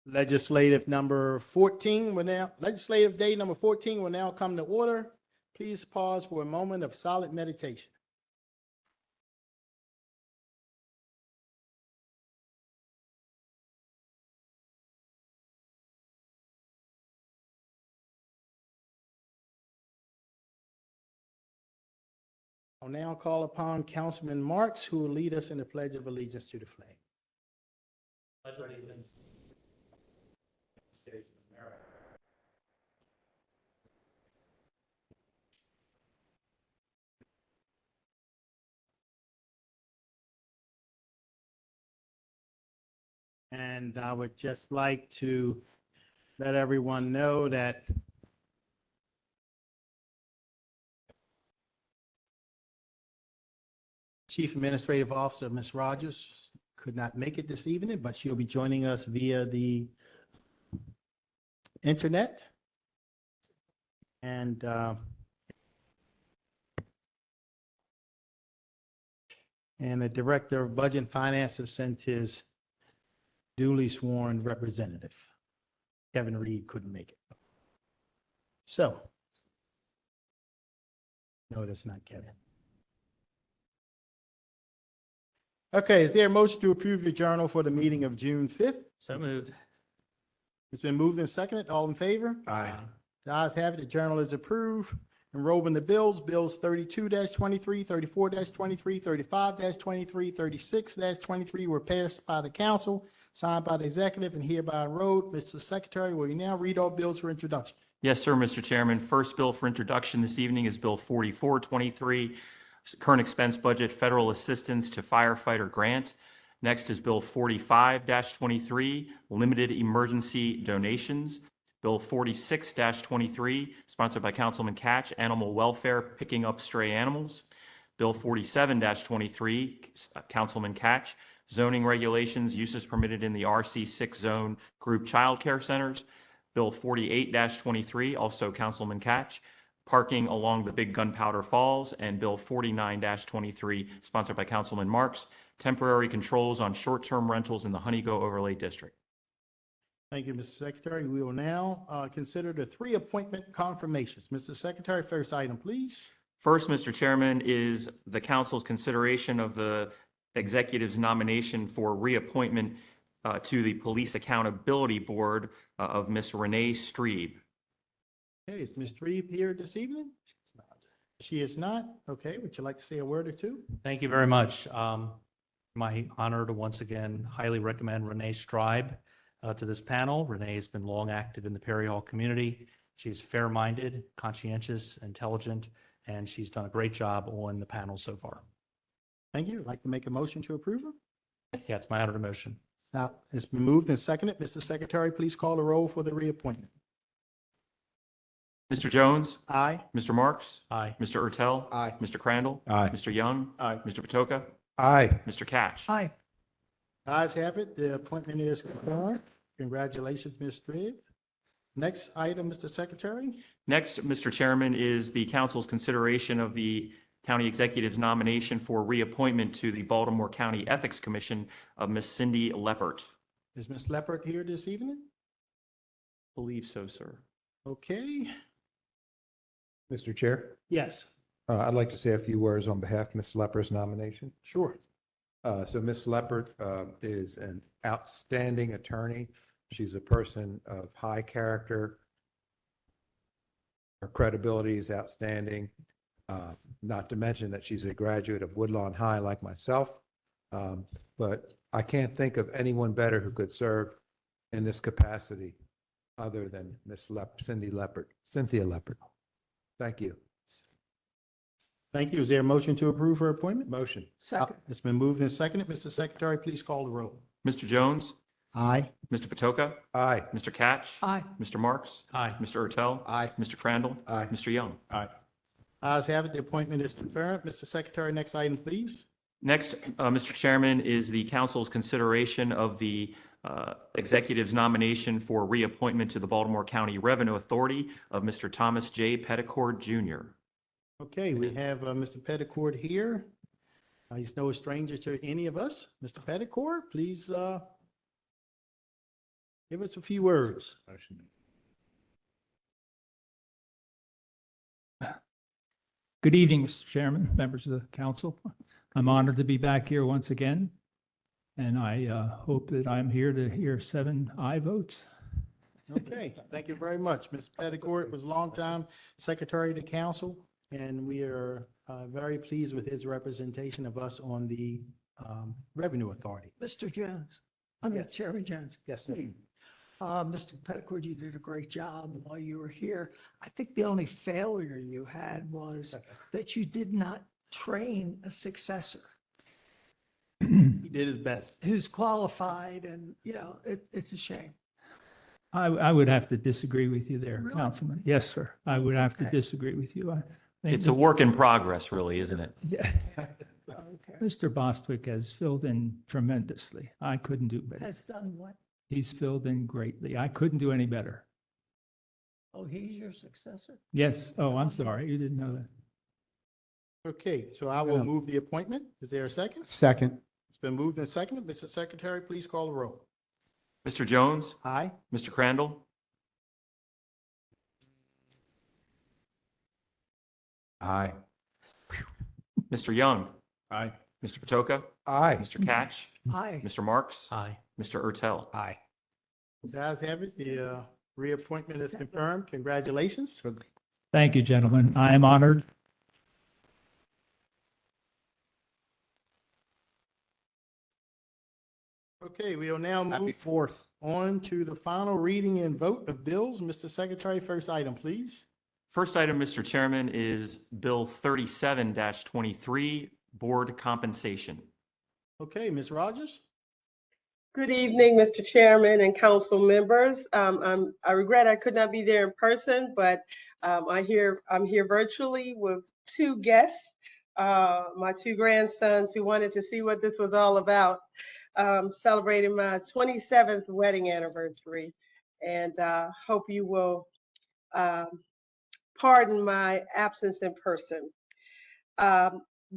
Legislative day number 14 will now come to order. Please pause for a moment of silent meditation. I'll now call upon Councilman Marks, who will lead us in the Pledge of Allegiance to the flag. Pledge allegiance to the States of America. And I would just like to let everyone know that Chief Administrative Officer, Ms. Rogers, could not make it this evening, but she'll be joining us via the internet. And the Director of Budget and Finance has sent his duly sworn representative. Kevin Reed couldn't make it. So, no, that's not Kevin. Okay, is there a motion to approve the journal for the meeting of June 5th? So moved. It's been moved and seconded. All in favor? Aye. The ayes have it. The journal is approved. Enrollment of bills, bills 32-23, 34-23, 35-23, 36-23 were passed by the council, signed by the executive, and hereby enrolled. Mr. Secretary, will you now read all bills for introduction? Yes, sir, Mr. Chairman. First bill for introduction this evening is Bill 4423, current expense budget federal assistance to firefighter grant. Next is Bill 45-23, limited emergency donations. Bill 46-23, sponsored by Councilman Catch, animal welfare, picking up stray animals. Bill 47-23, Councilman Catch, zoning regulations, uses permitted in the RC6 zone group child care centers. Bill 48-23, also Councilman Catch, parking along the Big Gunpowder Falls. And Bill 49-23, sponsored by Councilman Marks, temporary controls on short-term rentals in the Honeygo Overlay District. Thank you, Mr. Secretary. We will now consider the three appointment confirmations. Mr. Secretary, first item, please. First, Mr. Chairman, is the council's consideration of the executive's nomination for reappointment to the Police Accountability Board of Ms. Renee Strebe. Okay, is Ms. Strebe here this evening? She is not. Okay, would you like to say a word or two? Thank you very much. My honor to once again highly recommend Renee Strebe to this panel. Renee has been long active in the Perry Hall community. She is fair-minded, conscientious, intelligent, and she's done a great job on the panel so far. Thank you. I'd like to make a motion to approve her. Yeah, it's my honor to motion. Now, it's been moved and seconded. Mr. Secretary, please call the roll for the reappointment. Mr. Jones? Aye. Mr. Marks? Aye. Mr. Ertel? Aye. Mr. Crandall? Aye. Mr. Young? Aye. Mr. Patoka? Aye. Mr. Catch? Aye. Ayes have it. The appointment is confirmed. Congratulations, Ms. Strebe. Next item, Mr. Secretary. Next, Mr. Chairman, is the council's consideration of the county executive's nomination for reappointment to the Baltimore County Ethics Commission of Ms. Cindy Leppert. Is Ms. Leppert here this evening? Believe so, sir. Okay. Mr. Chair, Yes, I'd like to say a few words on behalf of Ms. Leppert's nomination. sure. So Ms. Leppert is an outstanding attorney. She's a person of high character. Her credibility is outstanding, not to mention that she's a graduate of Woodlawn High like myself. But I can't think of anyone better who could serve in this capacity other than Ms. Cynthia Leppert. Thank you. Thank you. Is there a motion to approve her appointment? Motion. It's been moved and seconded. Mr. Secretary, please call the roll. Mr. Jones? Aye. Mr. Patoka? Aye. Mr. Catch? Aye. Mr. Marks? Aye. Mr. Ertel? Aye. Mr. Crandall? Aye. Mr. Young? Aye. Ayes have it. The appointment is confirmed. Mr. Secretary, next item, please. Next, Mr. Chairman, is the council's consideration of the executive's nomination for reappointment to the Baltimore County Revenue Authority of Mr. Thomas J. Petticord Jr. Okay, we have Mr. Petticord here. He's no stranger to any of us. Mr. Petticord, please give us a few words. Good evening, Mr. Chairman, members of the council. I'm honored to be back here once again, and I hope that I'm here to hear 7 aye votes. Okay, thank you very much. Mr. Petticord was a longtime secretary to council, and we are very pleased with his representation of us on the Revenue Authority. Mr. Jones, Yes. Chairman Jones. Yes, sir. Mr. Petticord, you did a great job while you were here. I think the only failure you had was that you did not train a successor He did his best. who's qualified and, it's a shame. I would have to disagree with you there, Really? Councilman. Yes, sir. I would have to Okay. disagree with you. I think It's a work in progress, really, isn't it? Yeah. Okay. Mr. Bostwick has filled in tremendously. I couldn't do better. Has done what? He's filled in greatly. I couldn't do any better. Oh, he's your successor? Yes. Oh, I'm sorry. You didn't know that. Okay, so I will move the appointment. Is there a second? Second. It's been moved and seconded. Mr. Secretary, please call the roll. Mr. Jones, Aye. Mr. Crandall, Aye. Mr. Young, Aye. Mr. Patoka, Aye. Mr. Catch, Aye. Mr. Marks, Aye. Mr. Ertel. Aye. Guys have it. The reappointment is confirmed. Congratulations. Thank you, gentlemen. I am honored. Okay, we will now Happy move 4th. on to the final reading and vote of bills. Mr. Secretary, first item, please. First item, Mr. Chairman, is Bill 37-23, Board Compensation. Okay, Ms. Rogers? Good evening, Mr. Chairman and council members. I regret I could not be there in person, but I'm here virtually with 2 guests, my 2 grandsons who wanted to see what this was all about, celebrating my 27th wedding anniversary. And hope you will pardon my absence in person.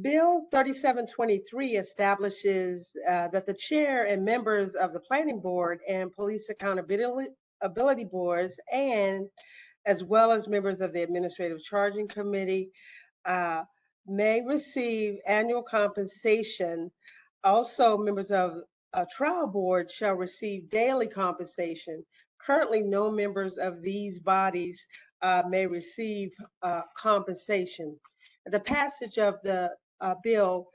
Bill 3723 establishes that the chair and members of the planning board and police accountability boards, and as well as members of the administrative charging committee, may receive annual compensation. Also, members of a trial board shall receive daily compensation. Currently, no members of these bodies may receive compensation. The passage of the bill,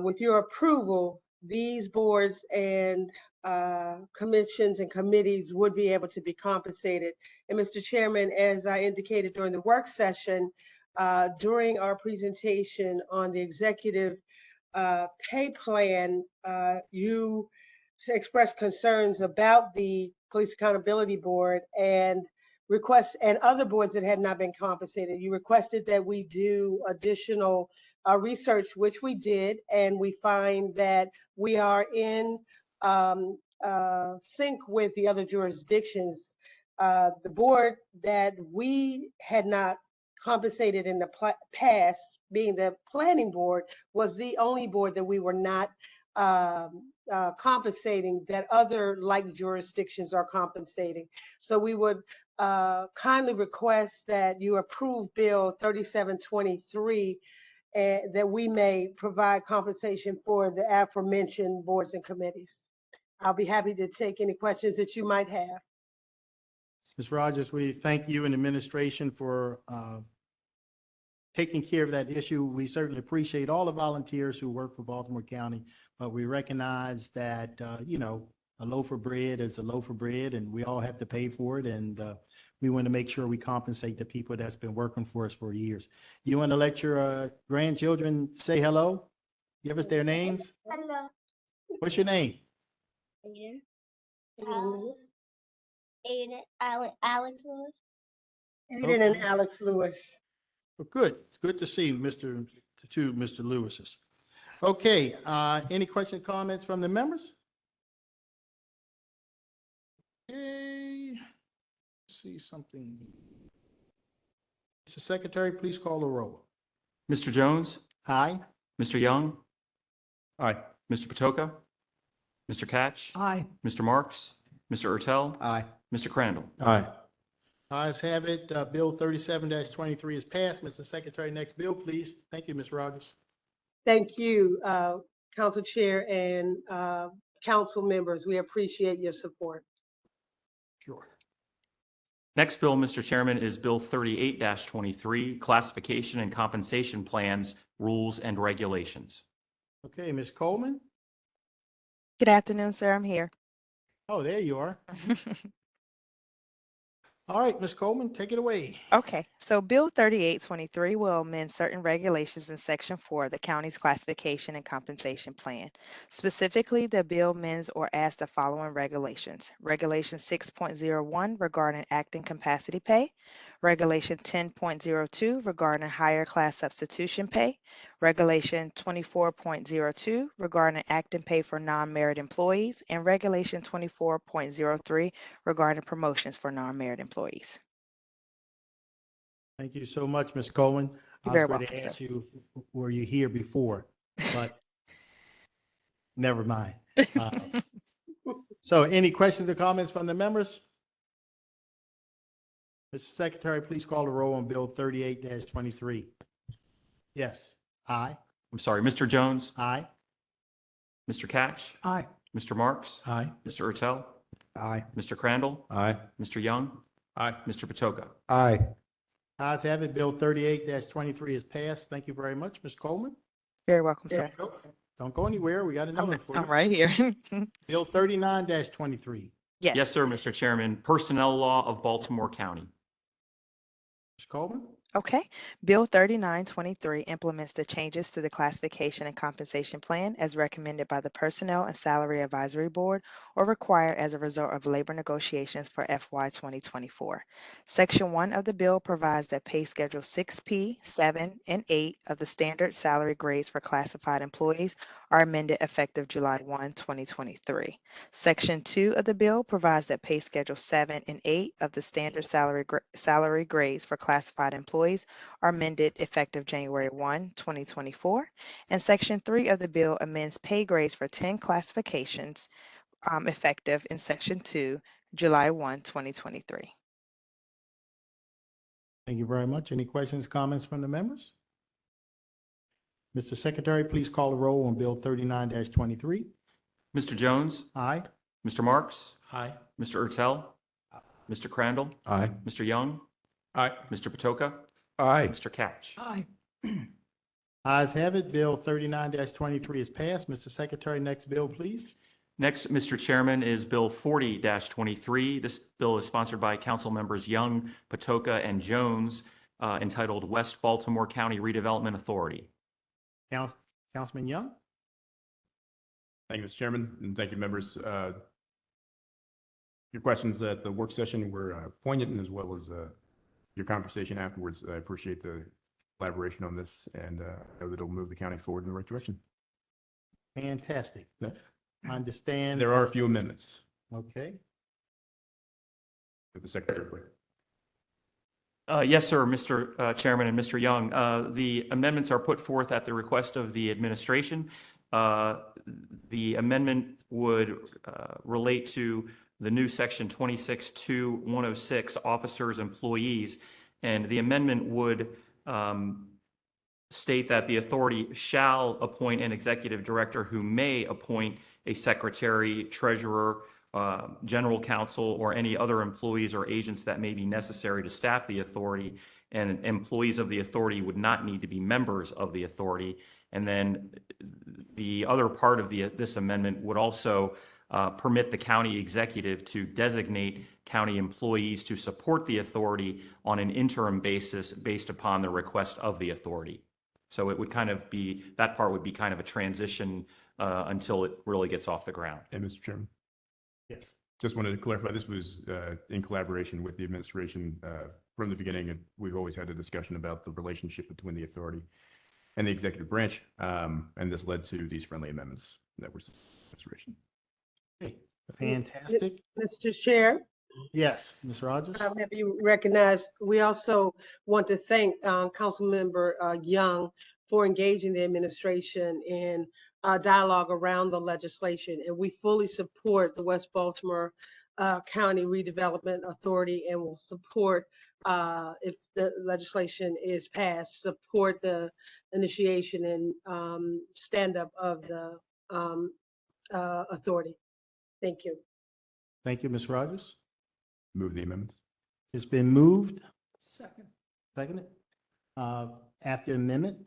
with your approval, these boards and commissions and committees would be able to be compensated. And Mr. Chairman, as I indicated during the work session, during our presentation on the executive pay plan, you expressed concerns about the Police Accountability Board and requests and other boards that had not been compensated. You requested that we do additional research, which we did, and we find that we are in sync with the other jurisdictions. The board that we had not compensated in the past, being the planning board, was the only board that we were not compensating that other like jurisdictions are compensating. So we would kindly request that you approve Bill 3723 that we may provide compensation for the aforementioned boards and committees. I'll be happy to take any questions that you might have. Ms. Rogers, we thank you and administration for taking care of that issue. We certainly appreciate all the volunteers who work for Baltimore County, but we recognize that, a loaf of bread is a loaf of bread and we all have to pay for it. And we want to make sure we compensate the people that's been working for us for years. You want to let your grandchildren say hello? Give us their names. Hello. What's your name? Aiden. Alex. Aiden. Alex Lewis. Aiden and Alex Lewis. Well, good. It's good to see Mr. Lewis's. Okay, any questions, comments from the members? Okay, see something. Mr. Secretary, please call the roll. Mr. Jones, Aye. Mr. Young, Aye. Mr. Patoka, Mr. Catch, Aye. Mr. Marks, Mr. Ertel, Aye. Mr. Crandall. Aye. Ayes have it. Bill 37-23 is passed. Mr. Secretary, next bill, please. Thank you, Ms. Rogers. Thank you, Council Chair and council members. We appreciate your support. Sure. Next bill, Mr. Chairman, is Bill 38-23, Classification and Compensation Plans, Rules and Regulations. Okay, Ms. Coleman? Good afternoon, sir. I'm here. Oh, there you are. All right, Ms. Coleman, take it away. Okay, so Bill 3823 will amend certain regulations in Section 4 of the county's classification and compensation plan. Specifically, the bill amends or adds the following regulations. Regulation 6.01 regarding acting capacity pay. Regulation 10.02 regarding higher class substitution pay. Regulation 24.02 regarding acting pay for non-merit employees. And Regulation 24.03 regarding promotions for non-merit employees. Thank you so much, Ms. Coleman. I You're very was going welcome, to sir. ask you, were you here before? But never mind. So any questions or comments from the members? Mr. Secretary, please call the roll on Bill 38-23. Yes. Aye. I'm sorry, Mr. Jones, Aye. Mr. Catch, Aye. Mr. Marks, Aye. Mr. Ertel, Aye. Mr. Crandall, Aye. Mr. Young, Aye. Mr. Patoka. Aye. Ayes have it. Bill 38-23 is passed. Thank you very much, Ms. Coleman. Very welcome, sir. Don't go anywhere. We got another one for I'm you. right here. Bill 39-23. Yes. Yes, sir, Mr. Chairman. Personnel Law of Baltimore County. Ms. Coleman? Okay. Bill 3923 implements the changes to the classification and compensation plan as recommended by the Personnel and Salary Advisory Board or required as a result of labor negotiations for FY 2024. Section 1 of the bill provides that pay schedule 6P, 7, and 8 of the standard salary grades for classified employees are amended effective July 1, 2023. Section 2 of the bill provides that pay schedule 7 and 8 of the standard salary grades for classified employees are amended effective January 1, 2024. And Section 3 of the bill amends pay grades for 10 classifications effective in Section 2, July 1, 2023. Thank you very much. Any questions, comments from the members? Mr. Secretary, please call the roll on Bill 39-23. Mr. Jones, Aye. Mr. Marks, Aye. Mr. Ertel, Mr. Crandall, Aye. Mr. Young, Aye. Mr. Patoka, Aye. Mr. Catch. Aye. Ayes have it. Bill 39-23 is passed. Mr. Secretary, next bill, please. Next, Mr. Chairman, is Bill 40-23. This bill is sponsored by Council Members Young, Patoka, and Jones, entitled West Baltimore County Redevelopment Authority. Councilman Young? Thank you, Mr. Chairman, and thank you, members. Your questions at the work session were poignant, as well as your conversation afterwards. I appreciate the collaboration on this, and I know that it'll move the county forward in the right direction. Fantastic. Yeah. I understand. There are a few amendments Okay. that the secretary put. Yes, sir, Mr. Chairman and Mr. Young. The amendments are put forth at the request of the administration. The amendment would relate to the new section 26.2.106, officers, employees. And the amendment would state that the authority shall appoint an executive director who may appoint a secretary, treasurer, general counsel, or any other employees or agents that may be necessary to staff the authority. And employees of the authority would not need to be members of the authority. And then the other part of this amendment would also permit the county executive to designate county employees to support the authority on an interim basis based upon the request of the authority. So it would kind of be, that part would be kind of a transition until it really gets off the ground. And Mr. Chairman, Yes. just wanted to clarify, this was in collaboration with the administration from the beginning, and we've always had a discussion about the relationship between the authority and the executive branch, and this led to these friendly amendments that were sent to the administration. Okay. Fantastic. Mr. Chair, Yes, Ms. Rogers? have you recognized, we also want to thank Councilmember Young for engaging the administration in dialogue around the legislation. And we fully support the West Baltimore County Redevelopment Authority and will support, if the legislation is passed, support the initiation and stand-up of the authority. Thank you. Thank you, Ms. Rogers. Move the amendments. It's been moved. Second. Seconded. After amendment,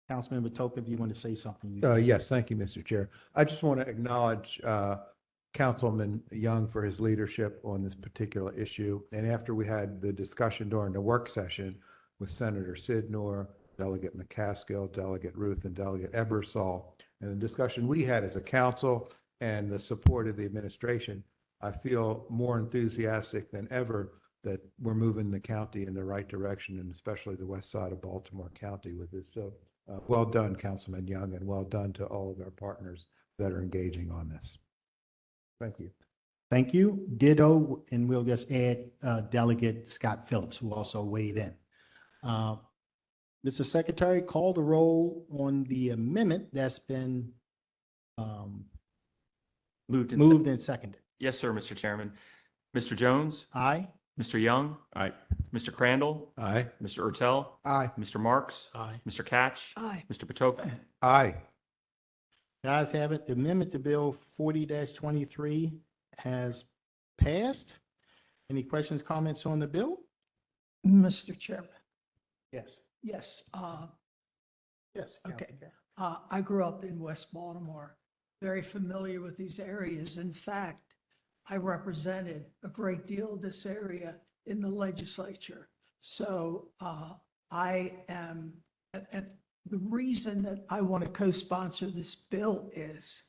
Councilmember Topa, if you want to say something. Yes, thank you, Mr. Chair. I just want to acknowledge Councilman Young for his leadership on this particular issue. And after we had the discussion during the work session with Senator Sidnor, Delegate McCaskill, Delegate Ruth, and Delegate Ebersol, and the discussion we had as a council and the support of the administration, I feel more enthusiastic than ever that we're moving the county in the right direction, and especially the west side of Baltimore County with this. So well done, Councilman Young, and well done to all of our partners that are engaging on this. Thank you. Thank you. Ditto, and we'll just add Delegate Scott Phillips, who also weighed in. Mr. Secretary, call the roll on the amendment that's been Moved moved and seconded. Yes, sir, Mr. Chairman. Mr. Jones, Aye? Mr. Young, Aye. Mr. Crandall, Aye. Mr. Ertel, Aye. Mr. Marks, Aye. Mr. Catch, Aye. Mr. Patoka. Aye. The ayes have it. The amendment to Bill 40-23 has passed. Any questions, comments on the bill? Mr. Chairman, Yes. yes, Yes. Okay. I grew up in West Baltimore, very familiar with these areas. In fact, I represented a great deal of this area in the legislature. So I am, and the reason that I want to co-sponsor this bill is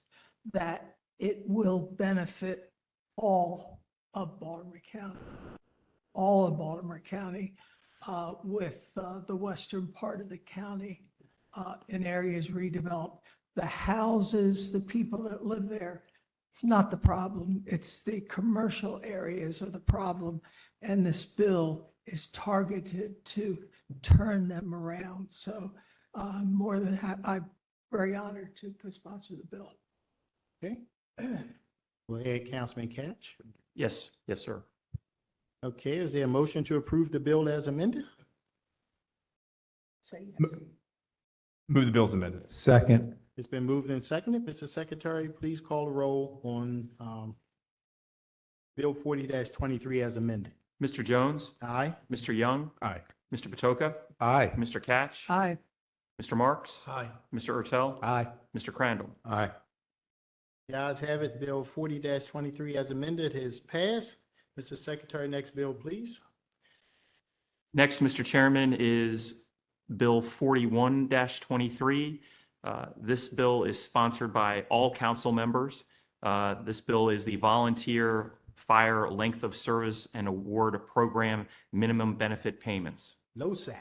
that it will benefit all of Baltimore County, with the western part of the county in areas redeveloped. The houses, the people that live there, it's not the problem. It's the commercial areas are the problem. And this bill is targeted to turn them around. So I'm I'm very honored to co-sponsor the bill. Okay. We'll add Councilman Catch. Yes, yes, sir. Okay, is there a motion to approve the bill as amended? Say yes. Move the bills amended. Second. It's been moved and seconded. Mr. Secretary, please call the roll on Bill 40-23 as amended. Mr. Jones, Aye? Mr. Young, Aye. Mr. Patoka, Aye. Mr. Catch, Aye. Mr. Marks, Aye. Mr. Ertel, Aye. Mr. Crandall. Aye. The ayes have it. Bill 40-23 as amended has passed. Mr. Secretary, next bill, please. Next, Mr. Chairman, is Bill 41-23. This bill is sponsored by all council members. This bill is the Volunteer Fire Length of Service and Award Program Minimum Benefit Payments. LoSAP.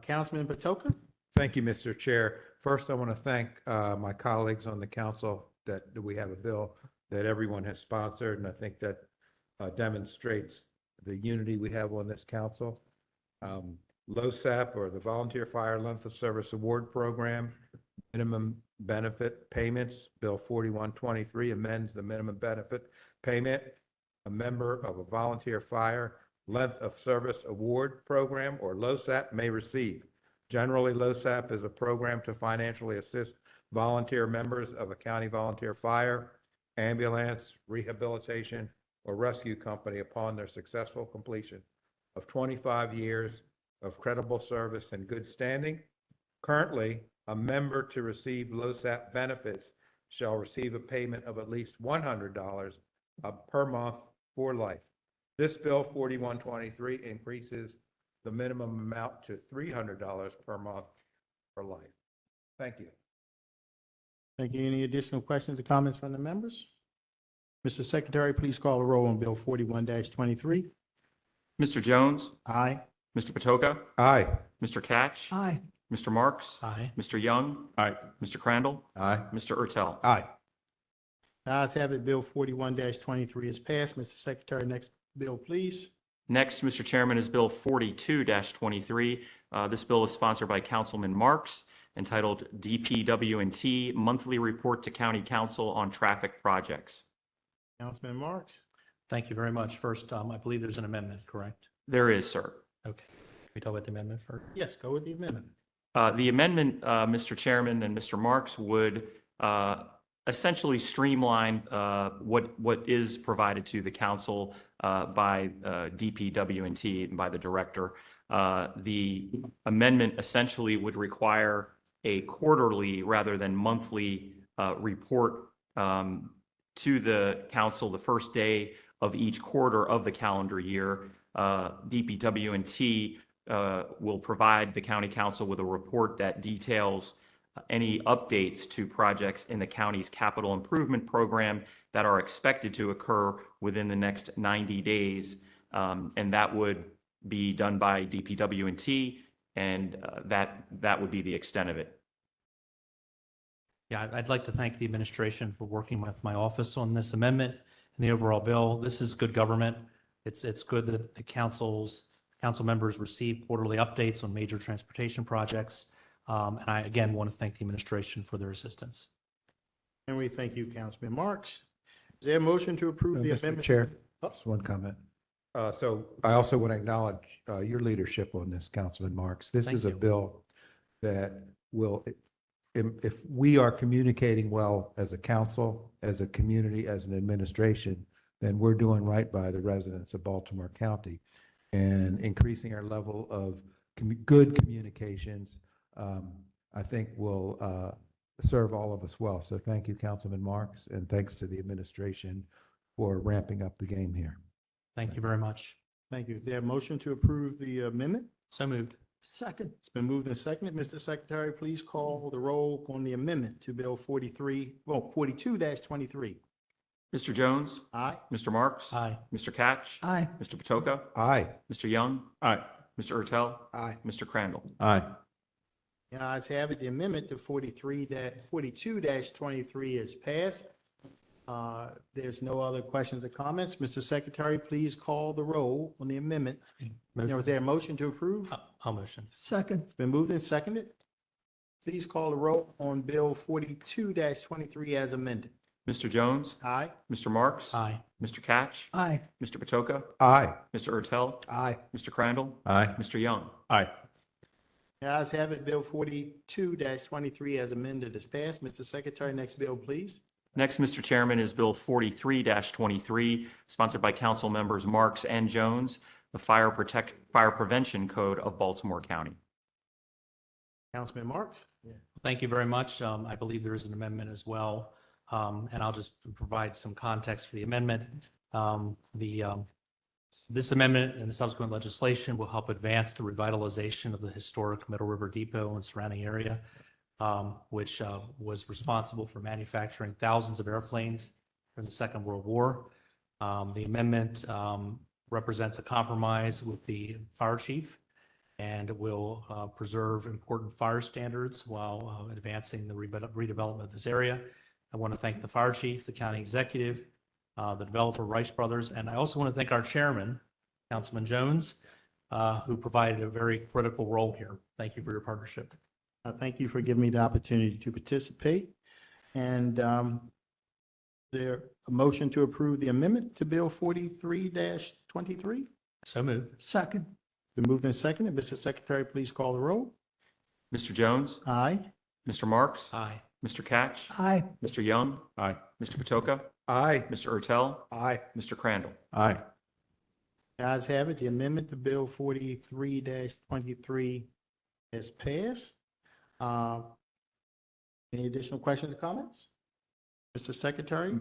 Councilman Patoka? Thank you, Mr. Chair. First, I want to thank my colleagues on the council that we have a bill that everyone has sponsored, and I think that demonstrates the unity we have on this council. LoSAP, or the Volunteer Fire Length of Service Award Program, Minimum Benefit Payments, Bill 4123 amends the minimum benefit payment a member of a volunteer fire length of service award program, or LoSAP, may receive. Generally, LoSAP is a program to financially assist volunteer members of a county volunteer fire, ambulance, rehabilitation, or rescue company upon their successful completion of 25 years of credible service and good standing. Currently, a member to receive LoSAP benefits shall receive a payment of at least $100 per month for life. This bill 4123 increases the minimum amount to $300 per month for life. Thank you. Thank you. Any additional questions or comments from the members? Mr. Secretary, please call the roll on Bill 41-23. Mr. Jones, Aye? Mr. Patoka, Aye. Mr. Catch, Aye. Mr. Marks, Aye. Mr. Young, Aye. Mr. Crandall, Aye. Mr. Ertel. Aye. The ayes have it. Bill 41-23 is passed. Mr. Secretary, next bill, please. Next, Mr. Chairman, is Bill 42-23. This bill is sponsored by Councilman Marks, entitled DPW&T Monthly Report to County Council on Traffic Projects. Councilman Marks? Thank you very much. First, I believe there's an amendment, correct? There is, sir. Okay. Can we talk about the amendment first? Yes, go with the amendment. The amendment, Mr. Chairman and Mr. Marks, would essentially streamline what is provided to the council by DPW&T and by the director. The amendment essentially would require a quarterly rather than monthly report to the council the first day of each quarter of the calendar year. DPW&T will provide the county council with a report that details any updates to projects in the county's capital improvement program that are expected to occur within the next 90 days. And that would be done by DPW&T, and that would be the extent of it. Yeah, I'd like to thank the administration for working with my office on this amendment and the overall bill. This is good government. It's good that the council members receive quarterly updates on major transportation projects. And I, again, want to thank the administration for their assistance. And we thank you, Councilman Marks. Is there a motion to approve the Mr. amendment? Chair, just one comment. So I also want to acknowledge your leadership on this, Councilman Marks. This Thank is a you. bill that will, if we are communicating well as a council, as a community, as an administration, then we're doing right by the residents of Baltimore County and increasing our level of good communications. I think will serve all of us well. So thank you, Councilman Marks, and thanks to the administration for ramping up the game here. Thank you very much. Thank you. Is there a motion to approve the amendment? So moved. Second. It's been moved and seconded. Mr. Secretary, please call the roll on the amendment to Bill 42-23. Mr. Jones? Aye. Mr. Marks? Aye. Mr. Catch? Aye. Mr. Patoka? Aye. Mr. Young? Aye. Mr. Ertel? Aye. Mr. Crandall? Aye. The ayes have it. The amendment to 42-23 is passed. There's no other questions or comments. Mr. Secretary, please call the roll on the amendment. Was there a motion to approve? I'll motion. Second. It's been moved and seconded. Please call the roll on Bill 42-23 as amended. Mr. Jones? Aye. Mr. Marks? Aye. Mr. Catch? Aye. Mr. Patoka? Aye. Mr. Ertel? Aye. Mr. Crandall? Aye. Mr. Young? Aye. The ayes have it. Bill 42-23 as amended is passed. Mr. Secretary, next bill, please. Next, Mr. Chairman, is Bill 43-23, sponsored by Council Members Marks and Jones, the Fire Prevention Code of Baltimore County. Councilman Marks? Thank you very much. I believe there is an amendment as well. And I'll just provide some context for the amendment. This amendment and the subsequent legislation will help advance the revitalization of the historic Middle River Depot and surrounding area, which was responsible for manufacturing thousands of airplanes during the Second World War. The amendment represents a compromise with the fire chief and will preserve important fire standards while advancing the redevelopment of this area. I want to thank the fire chief, the county executive, the developer Rice Brothers, and I also want to thank our chairman, Councilman Jones, who provided a very critical role here. Thank you for your partnership. Thank you for giving me the opportunity to participate. And there a motion to approve the amendment to Bill 43-23? So moved. Second. Been moved and seconded. Mr. Secretary, please call the roll. Mr. Jones? Aye. Mr. Marks? Aye. Mr. Catch? Aye. Mr. Young? Aye. Mr. Patoka? Aye. Mr. Ertel? Aye. Mr. Crandall? Aye. The ayes have it. The amendment to Bill 43-23 is passed. Any additional questions or comments? Mr. Secretary,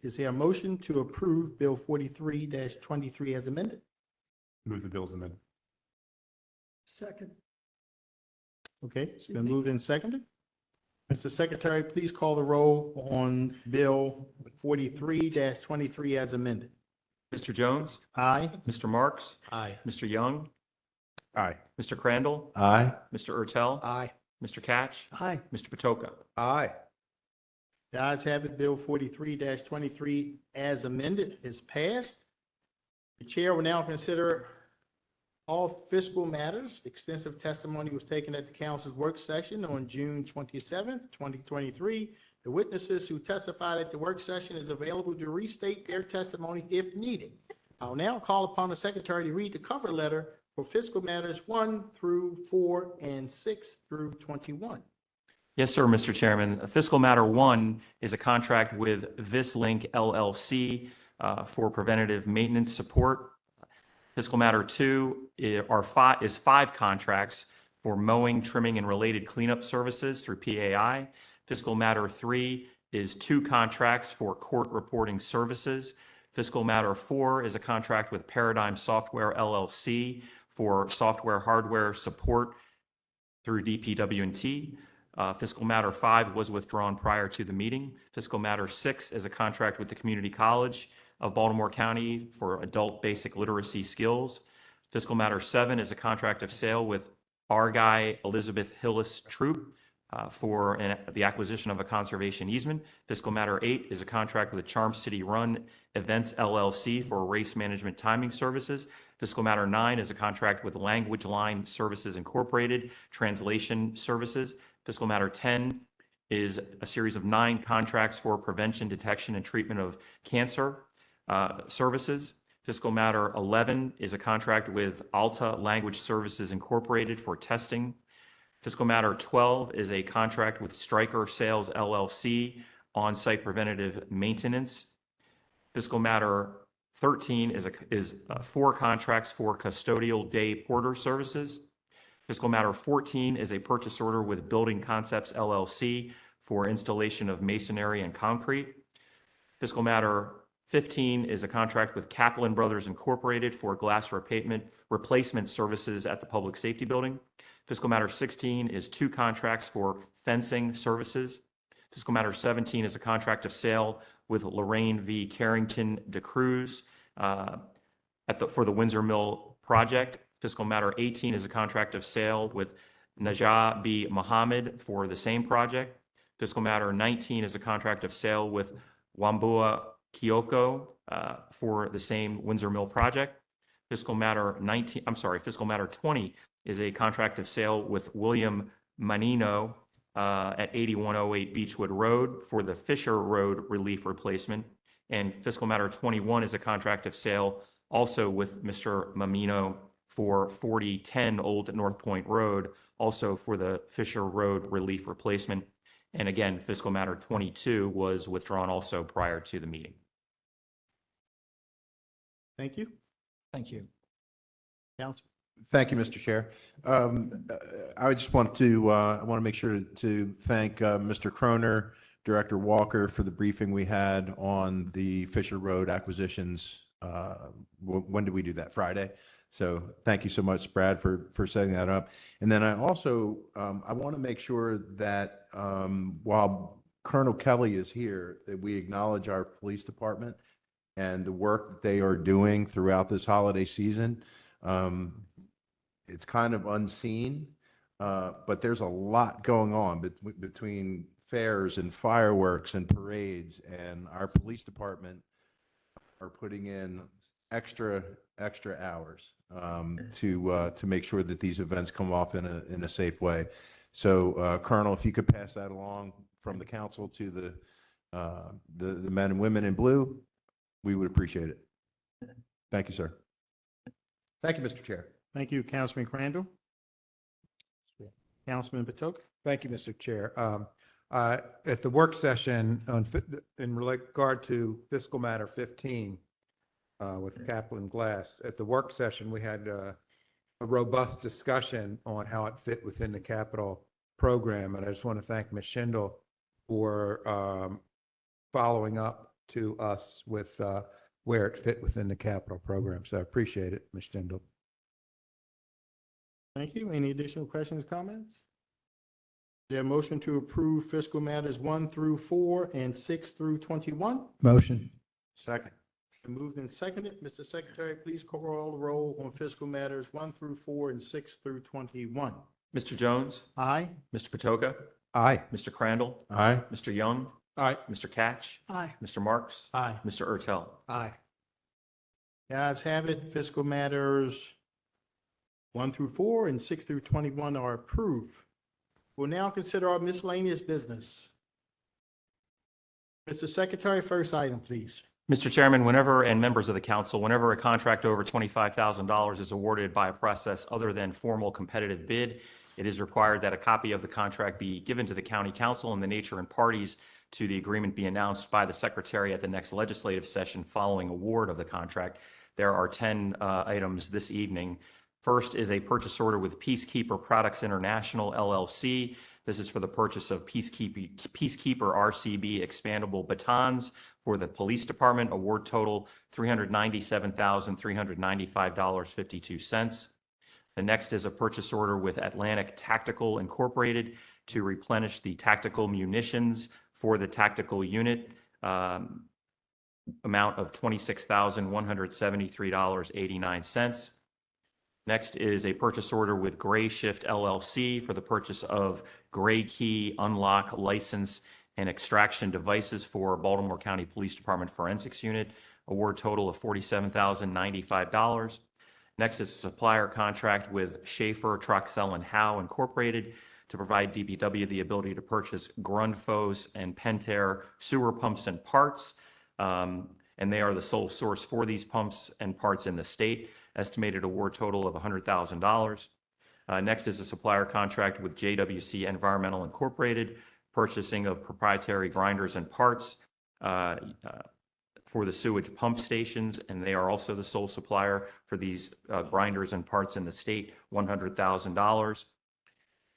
is there a motion to approve Bill 43-23 as amended? Move the bills amended. Second. Okay, it's been moved and seconded. Mr. Secretary, please call the roll on Bill 43-23 as amended. Mr. Jones? Aye. Mr. Marks? Aye. Mr. Young? Aye. Mr. Crandall? Aye. Mr. Ertel? Aye. Mr. Catch? Aye. Mr. Patoka? Aye. The ayes have it. Bill 43-23 as amended is passed. The chair will now consider All fiscal matters, extensive testimony was taken at the council's work session on June 27th, 2023. The witnesses who testified at the work session is available to restate their testimony if needed. I'll now call upon the secretary to read the cover letter for fiscal matters 1 through 4 and 6 through 21. Yes, sir, Mr. Chairman. Fiscal Matter 1 is a contract with Vislink LLC for preventative maintenance support. Fiscal Matter 2 is 5 contracts for mowing, trimming, and related cleanup services through PAI. Fiscal Matter 3 is 2 contracts for court reporting services. Fiscal Matter 4 is a contract with Paradigm Software LLC for software hardware support through DPW&T. Fiscal Matter 5 was withdrawn prior to the meeting. Fiscal Matter 6 is a contract with the Community College of Baltimore County for adult basic literacy skills. Fiscal Matter 7 is a contract of sale with Argyle Elizabeth Hillis Troop for the acquisition of a conservation easement. Fiscal Matter 8 is a contract with the Charm City Run Events LLC for race management timing services. Fiscal Matter 9 is a contract with Language Line Services Incorporated, translation services. Fiscal Matter 10 is a series of 9 contracts for prevention, detection, and treatment of cancer services. Fiscal Matter 11 is a contract with Alta Language Services Incorporated for testing. Fiscal Matter 12 is a contract with Stryker Sales LLC on-site preventative maintenance. Fiscal Matter 13 is 4 contracts for custodial day porter services. Fiscal Matter 14 is a purchase order with Building Concepts LLC for installation of masonry and concrete. Fiscal Matter 15 is a contract with Kaplan Brothers Incorporated for glass replacement services at the Public Safety Building. Fiscal Matter 16 is 2 contracts for fencing services. Fiscal Matter 17 is a contract of sale with Lorraine V. Carrington de Cruz for the Windsor Mill project. Fiscal Matter 18 is a contract of sale with Najah B. Mohammed for the same project. Fiscal Matter 19 is a contract of sale with Wambua Kyoko for the same Windsor Mill project. Fiscal Matter 20 is a contract of sale with William Manino at 8108 Beechwood Road for the Fisher Road relief replacement. And Fiscal Matter 21 is a contract of sale also with Mr. Mamino for 4010 Old North Point Road, also for the Fisher Road relief replacement. And again, Fiscal Matter 22 was withdrawn also prior to the meeting. Thank you. Thank you. Council. Thank you, Mr. Chair. I just want to make sure to thank Mr. Croner, Director Walker for the briefing we had on the Fisher Road acquisitions. When did we do that? Friday. So thank you so much, Brad, for setting that up. And then I also I want to make sure that while Colonel Kelly is here, that we acknowledge our police department and the work that they are doing throughout this holiday season. It's kind of unseen, but there's a lot going on between fairs and fireworks and parades, and our police department are putting in extra hours to make sure that these events come off in a safe way. So, Colonel, if you could pass that along from the council to the men and women in blue, we would appreciate it. Thank you, sir. Thank you, Mr. Chair. Thank you, Councilman Crandall. Councilman Patoka. Thank you, Mr. Chair. At the work session in regard to fiscal matter 15 with Kaplan Glass, at the work session, we had a robust discussion on how it fit within the capital program. And I just want to thank Ms. Schindel for following up to us with where it fit within the capital program. So I appreciate it, Ms. Schindel. Thank you. Any additional questions, comments? There a motion to approve fiscal matters 1 through 4 and 6 through 21? Motion. Second. Moved and seconded. Mr. Secretary, please call the roll on fiscal matters 1 through 4 and 6 through 21. Mr. Jones? Aye. Mr. Patoka? Aye. Mr. Crandall? Aye. Mr. Young? Aye. Mr. Catch? Aye. Mr. Marks? Aye. Mr. Ertel? Aye. The ayes have it. Fiscal matters 1 through 4 and 6 through 21 are approved. We'll now consider our miscellaneous business. Mr. Secretary, first item, please. Mr. Chairman, whenever, and members of the council, whenever a contract over $25,000 is awarded by a process other than formal competitive bid, it is required that a copy of the contract be given to the county council and the nature and parties to the agreement be announced by the secretary at the next legislative session following award of the contract. There are 10 items this evening. First is a purchase order with Peacekeeper Products International LLC. This is for the purchase of Peacekeeper RCB expandable batons for the police department. Award total $397,395.52. The next is a purchase order with Atlantic Tactical Incorporated to replenish the tactical munitions for the tactical unit, amount of $26,173.89. Next is a purchase order with Gray Shift LLC for the purchase of Gray Key unlock license and extraction devices for Baltimore County Police Department Forensics Unit. Award total of $47,095. Next is a supplier contract with Schaefer, Troxell, and Howe Incorporated to provide DPW the ability to purchase Grundfos and Pentair sewer pumps and parts. And they are the sole source for these pumps and parts in the state. Estimated award total of $100,000. Next is a supplier contract with JWC Environmental Incorporated, purchasing of proprietary grinders and parts for the sewage pump stations, and they are also the sole supplier for these grinders and parts in the state, $100,000.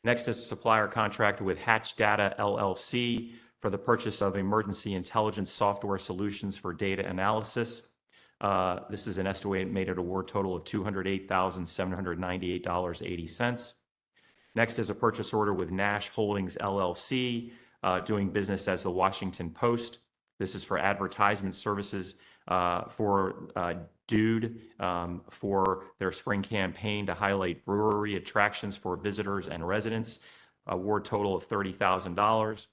Next is a supplier contract with Hatch Data LLC for the purchase of emergency intelligence software solutions for data analysis. This is an estimated award total of $208,798.80. Next is a purchase order with Nash Holdings LLC, doing business as the Washington Post. This is for advertisement services for Dude for their spring campaign to highlight brewery attractions for visitors and residents. Award total of $30,000.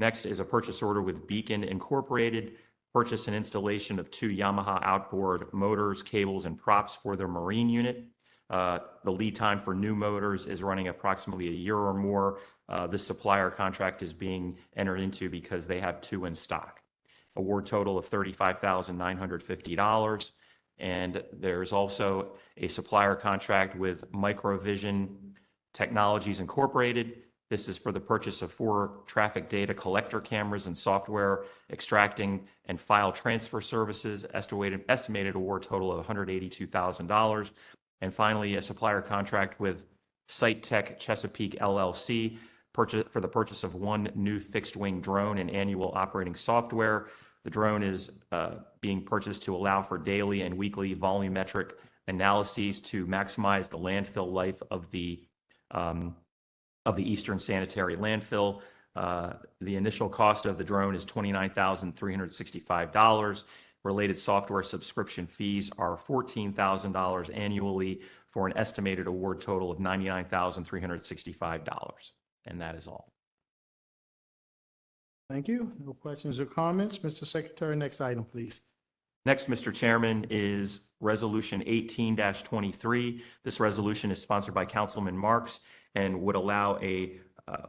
Next is a purchase order with Beacon Incorporated, purchase and installation of 2 Yamaha outboard motors, cables, and props for their marine unit. The lead time for new motors is running approximately a year or more. This supplier contract is being entered into because they have 2 in stock. Award total of $35,950. And there's also a supplier contract with Microvision Technologies Incorporated. This is for the purchase of 4 traffic data collector cameras and software extracting and file transfer services. Estimated award total of $182,000. And finally, a supplier contract with Site Tech Chesapeake LLC for the purchase of 1 new fixed wing drone and annual operating software. The drone is being purchased to allow for daily and weekly volumetric analyses to maximize the landfill life of the Eastern Sanitary Landfill. The initial cost of the drone is $29,365. Related software subscription fees are $14,000 annually for an estimated award total of $99,365. And that is all. Thank you. No questions or comments. Mr. Secretary, next item, please. Next, Mr. Chairman, is Resolution 18-23. This resolution is sponsored by Councilman Marks and would allow a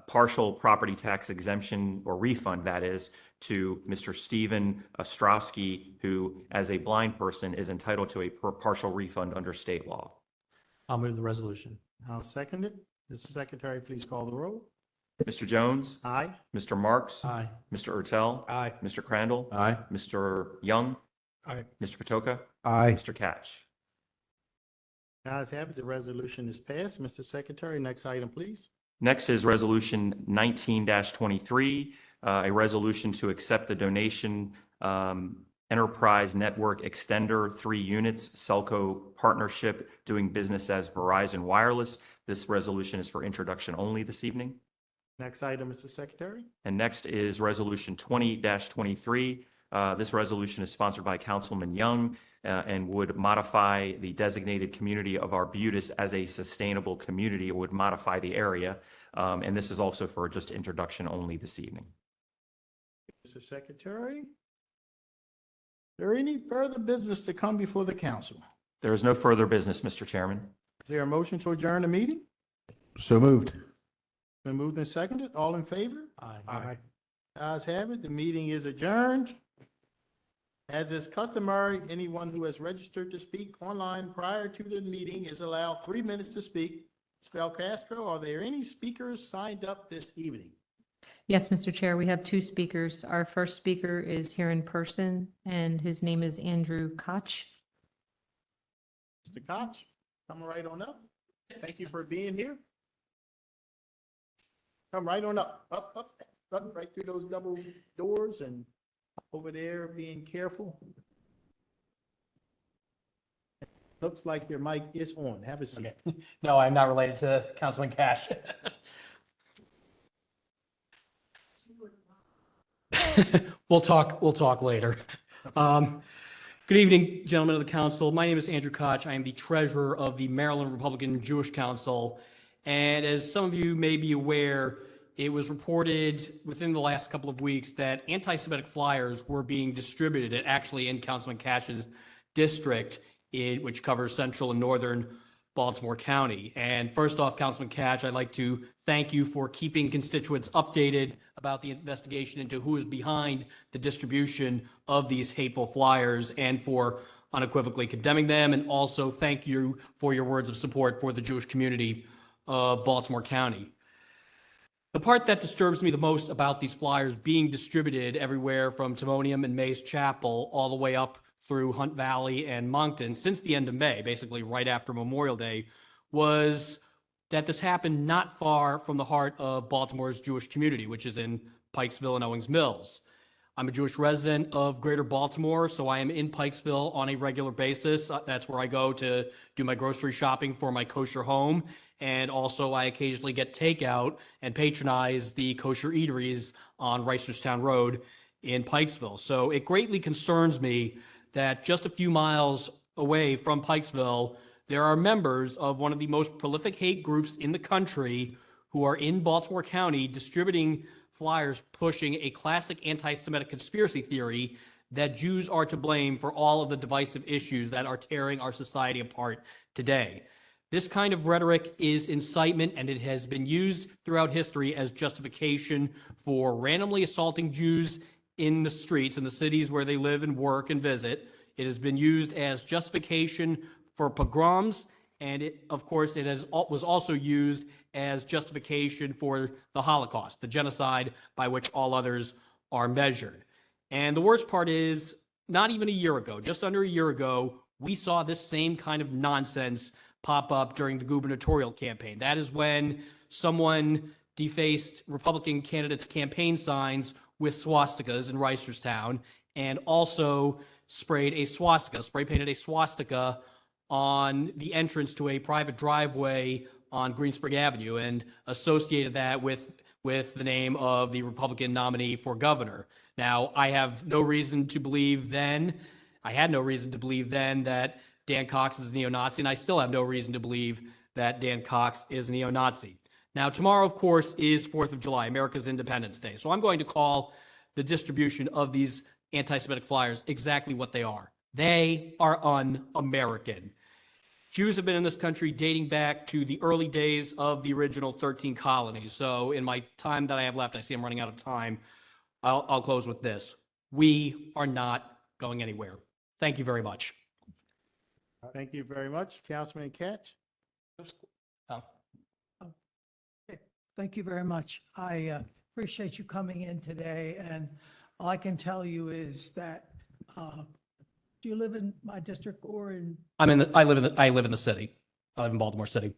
partial property tax exemption or refund, that is, to Mr. Stephen Ostrowski, who, as a blind person, is entitled to a partial refund under state law. I'll move the resolution. I'll second it. Mr. Secretary, please call the roll. Mr. Jones? Aye. Mr. Marks? Aye. Mr. Ertel? Aye. Mr. Crandall? Aye. Mr. Young? Aye. Mr. Patoka? Aye. Mr. Catch? Ayes have it. The resolution is passed. Mr. Secretary, next item, please. Next is Resolution 19-23, a resolution to accept the donation Enterprise Network Extender 3 units, Celco partnership doing business as Verizon Wireless. This resolution is for introduction only this evening. Next item, Mr. Secretary. And next is Resolution 20-23. This resolution is sponsored by Councilman Young and would modify the designated community of Arbutus as a sustainable community. It would modify the area. And this is also for just introduction only this evening. Mr. Secretary, is there any further business to come before the council? There is no further business, Mr. Chairman. Is there a motion to adjourn the meeting? So moved. Been moved and seconded. All in favor? Aye. Ayes have it. The meeting is adjourned. As is customary, anyone who has registered to speak online prior to the meeting is allowed 3 minutes to speak. Ms. Castro, are there any speakers signed up this evening? Yes, Mr. Chair, we have two speakers. Our first speaker is here in person, and his name is Andrew Koch. Mr. Koch, come right on up. Thank you for being here. Come right on up, right through those double doors and over there, being careful. Looks like your mic is on. Have a seat. No, I'm not related to Councilman Cash. We'll talk later. Good evening, gentlemen of the council. My name is Andrew Koch. I am the treasurer of the Maryland Republican Jewish Council. And as some of you may be aware, it was reported within the last couple of weeks that anti-Semitic flyers were being distributed, actually in Councilman Cash's district, which covers central and northern Baltimore County. And first off, Councilman Cash, I'd like to thank you for keeping constituents updated about the investigation into who is behind the distribution of these hateful flyers and for unequivocally condemning them. And also thank you for your words of support for the Jewish community of Baltimore County. The part that disturbs me the most about these flyers being distributed everywhere from Timonium and Mays Chapel all the way up through Hunt Valley and Moncton since the end of May, basically right after Memorial Day, was that this happened not far from the heart of Baltimore's Jewish community, which is in Pikesville and Owings Mills. I'm a Jewish resident of Greater Baltimore, so I am in Pikesville on a regular basis. That's where I go to do my grocery shopping for my kosher home. And also I occasionally get takeout and patronize the kosher eateries on Reisterstown Road in Pikesville. So it greatly concerns me that just a few miles away from Pikesville, there are members of one of the most prolific hate groups in the country who are in Baltimore County distributing flyers pushing a classic anti-Semitic conspiracy theory that Jews are to blame for all of the divisive issues that are tearing our society apart today. This kind of rhetoric is incitement, and it has been used throughout history as justification for randomly assaulting Jews in the streets, in the cities where they live and work and visit. It has been used as justification for pogroms, and of course, it was also used as justification for the Holocaust, the genocide by which all others are measured. And the worst part is, not even a year ago, just under a year ago, we saw this same kind of nonsense pop up during the gubernatorial campaign. That is when someone defaced Republican candidates' campaign signs with swastikas in Reisterstown and also spray painted a swastika on the entrance to a private driveway on Greenspring Avenue and associated that with the name of the Republican nominee for governor. Now, I had no reason to believe then that Dan Cox is a neo-Nazi, and I still have no reason to believe that Dan Cox is a neo-Nazi. Now, tomorrow, of course, is 4th of July, America's Independence Day. So I'm going to call the distribution of these anti-Semitic flyers exactly what they are. They are un-American. Jews have been in this country dating back to the early days of the original 13 colonies. So in my time that I have left, I see I'm running out of time. I'll close with this. We are not going anywhere. Thank you very much. Thank you very much. Councilman Catch. Thank you very much. I appreciate you coming in today, and all I can tell you is that, do you live in my district or in? I live in the city. I live in Baltimore City.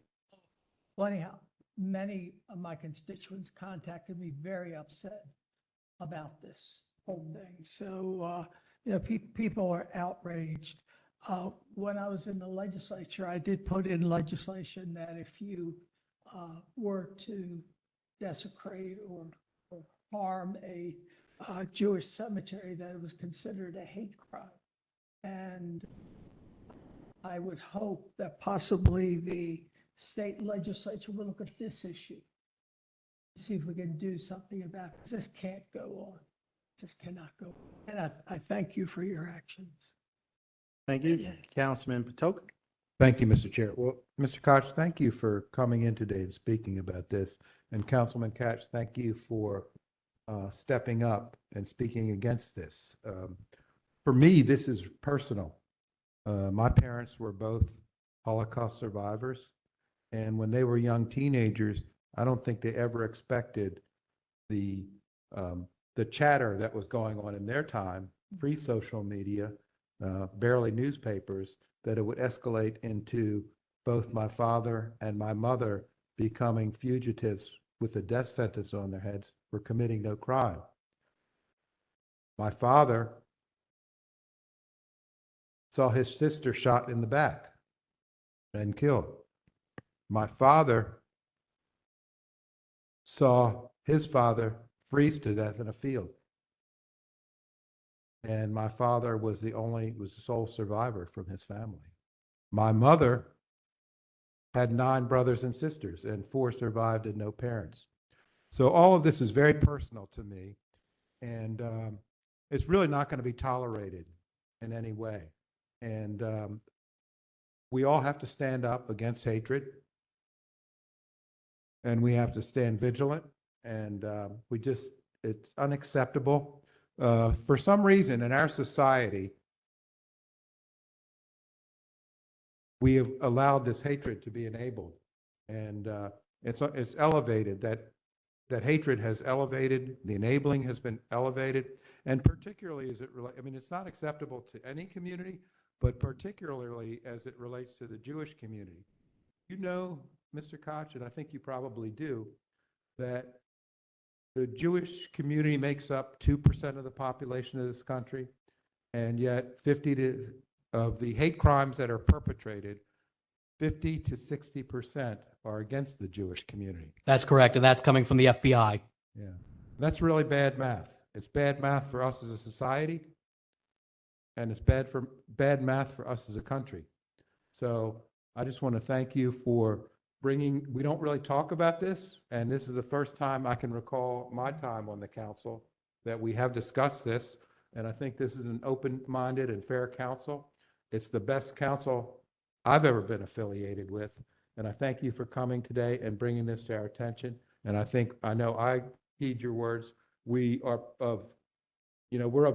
Well, anyhow, many of my constituents contacted me very upset about this whole thing. So, people are outraged. When I was in the legislature, I did put in legislation that if you were to desecrate or harm a Jewish cemetery, that it was considered a hate crime. And I would hope that possibly the state legislature will look at this issue, see if we can do something about it. This can't go on. This cannot go on. And I thank you for your actions. Thank you. Councilman Potoka. Thank you, Mr. Chair. Well, Mr. Koch, thank you for coming in today and speaking about this. And Councilman Katz, thank you for stepping up and speaking against this. For me, this is personal. My parents were both Holocaust survivors, and when they were young teenagers, I don't think they ever expected the chatter that was going on in their time, pre-social media, barely newspapers, that it would escalate into both my father and my mother becoming fugitives with a death sentence on their heads for committing no crime. My father saw his sister shot in the back and killed. My father saw his father freeze to death in a field. And my father was the sole survivor from his family. My mother had 9 brothers and sisters, and 4 survived and no parents. So all of this is very personal to me, and it's really not going to be tolerated in any way. And we all have to stand up against hatred, and we have to stand vigilant, and it's unacceptable. For some reason in our society, we have allowed this hatred to be enabled, and it's elevated. That hatred has elevated. The enabling has been elevated, and particularly as it relates. I mean, it's not acceptable to any community, but particularly as it relates to the Jewish community. You know, Mr. Koch, and I think you probably do, that the Jewish community makes up 2% of the population of this country, and yet of the hate crimes that are perpetrated, 50 to 60% are against the Jewish community. That's correct, and that's coming from the FBI. Yeah, that's really bad math. It's bad math for us as a society, and it's bad math for us as a country. So I just want to thank you for we don't really talk about this, and this is the first time I can recall my time on the council that we have discussed this, and I think this is an open-minded and fair council. It's the best council I've ever been affiliated with, and I thank you for coming today and bringing this to our attention. And I know I heed your words. We're of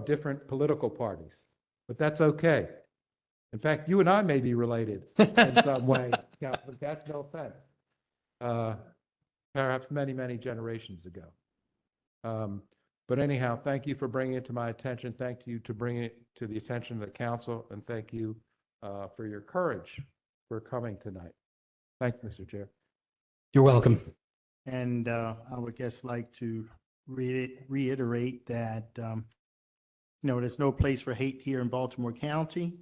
different political parties, but that's okay. In fact, you and I may be related in some way. But that's no offense. Perhaps many, many generations ago. But anyhow, thank you for bringing it to my attention. Thank you to bring it to the attention of the council, and thank you for your courage for coming tonight. Thank you, Mr. Chair. You're welcome. And I would just like to reiterate that, there's no place for hate here in Baltimore County.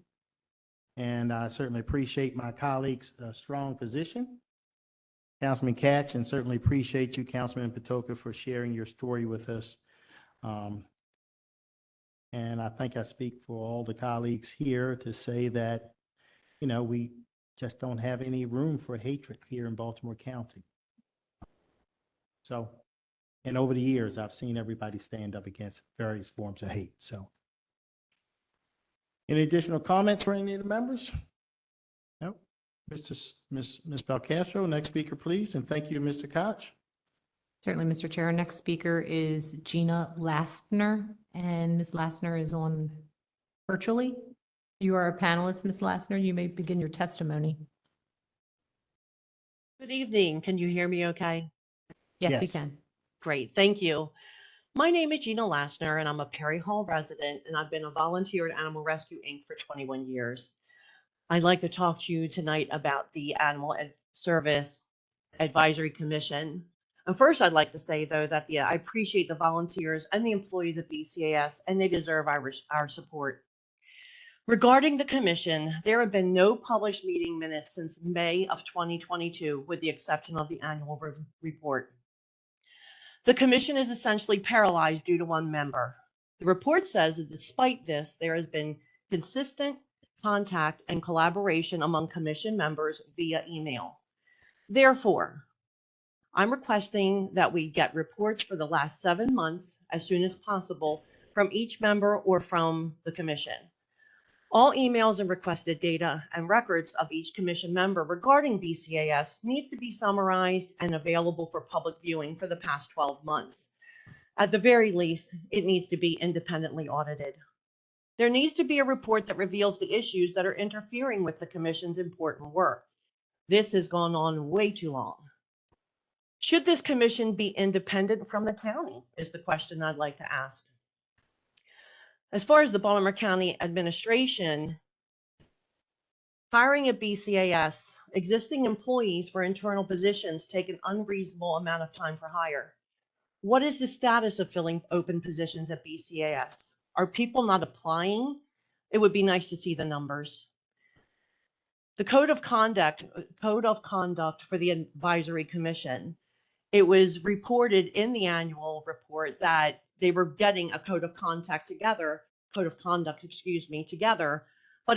And I certainly appreciate my colleagues' strong position, Councilman Katz, and certainly appreciate you, Councilman Patoka, for sharing your story with us. And I think I speak for all the colleagues here to say that, we just don't have any room for hatred here in Baltimore County. So, and over the years, I've seen everybody stand up against various forms of hate. So, any additional comments for any of the members? No. Ms. Belcastro, next speaker, please. And thank you, Mr. Koch. Certainly, Mr. Chair. Our next speaker is Gina Lastner, and Ms. Lastner is on virtually. You are a panelist, Ms. Lastner. You may begin your testimony. Good evening. Can you hear me okay? Yes, we Yes. can. Great. Thank you. My name is Gina Lastner, and I'm a Perry Hall resident, and I've been a volunteer at Animal Rescue Inc. for 21 years. I'd like to talk to you tonight about the Animal Service Advisory Commission. And first, I'd like to say, though, that I appreciate the volunteers and the employees of BCAS, and they deserve our support. Regarding the commission, there have been no published meeting minutes since May of 2022, with the exception of the annual report. The commission is essentially paralyzed due to one member. The report says that despite this, there has been consistent contact and collaboration among commission members via email. Therefore, I'm requesting that we get reports for the last 7 months as soon as possible from each member or from the commission. All emails and requested data and records of each commission member regarding BCAS needs to be summarized and available for public viewing for the past 12 months. At the very least, it needs to be independently audited. There needs to be a report that reveals the issues that are interfering with the commission's important work. This has gone on way too long. Should this commission be independent from the county is the question I'd like to ask. As far as the Baltimore County administration, hiring at BCAS, existing employees for internal positions take an unreasonable amount of time for hire. What is the status of filling open positions at BCAS? Are people not applying? It would be nice to see the numbers. The code of conduct for the advisory commission. It was reported in the annual report that they were getting a code of conduct together, but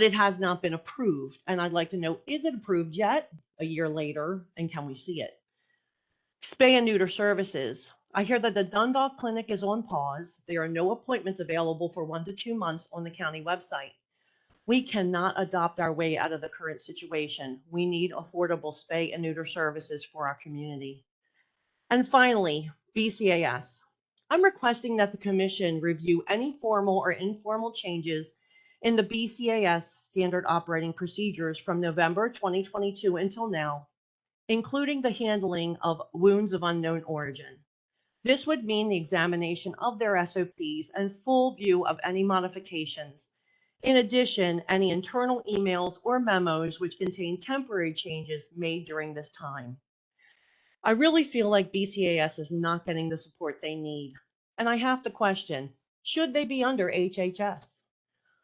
it has not been approved. And I'd like to know, is it approved yet a year later? And can we see it? Spay and neuter services. I hear that the Dundalk Clinic is on pause. There are no appointments available for 1 to 2 months on the county website. We cannot adopt our way out of the current situation. We need affordable spay and neuter services for our community. And finally, BCAS. I'm requesting that the commission review any formal or informal changes in the BCAS standard operating procedures from November 2022 until now, including the handling of wounds of unknown origin. This would mean the examination of their SOPs and full view of any modifications. In addition, any internal emails or memos which contain temporary changes made during this time. I really feel like BCAS is not getting the support they need. And I have to question, should they be under HHS?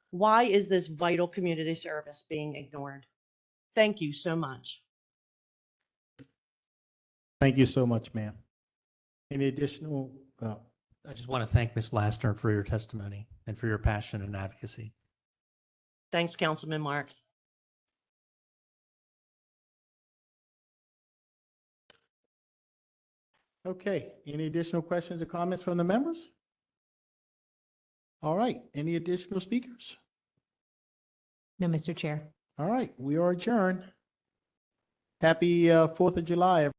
Why is this vital community service being ignored? Thank you so much. Thank you so much, ma'am. Any additional? I just want to thank Ms. Lassner for your testimony and for your passion and advocacy. Thanks, Councilman Marks. Okay, any additional questions or comments from the members? All right, any additional speakers? No, Mr. Chair. All right, we are adjourned. Happy 4th of July, everyone.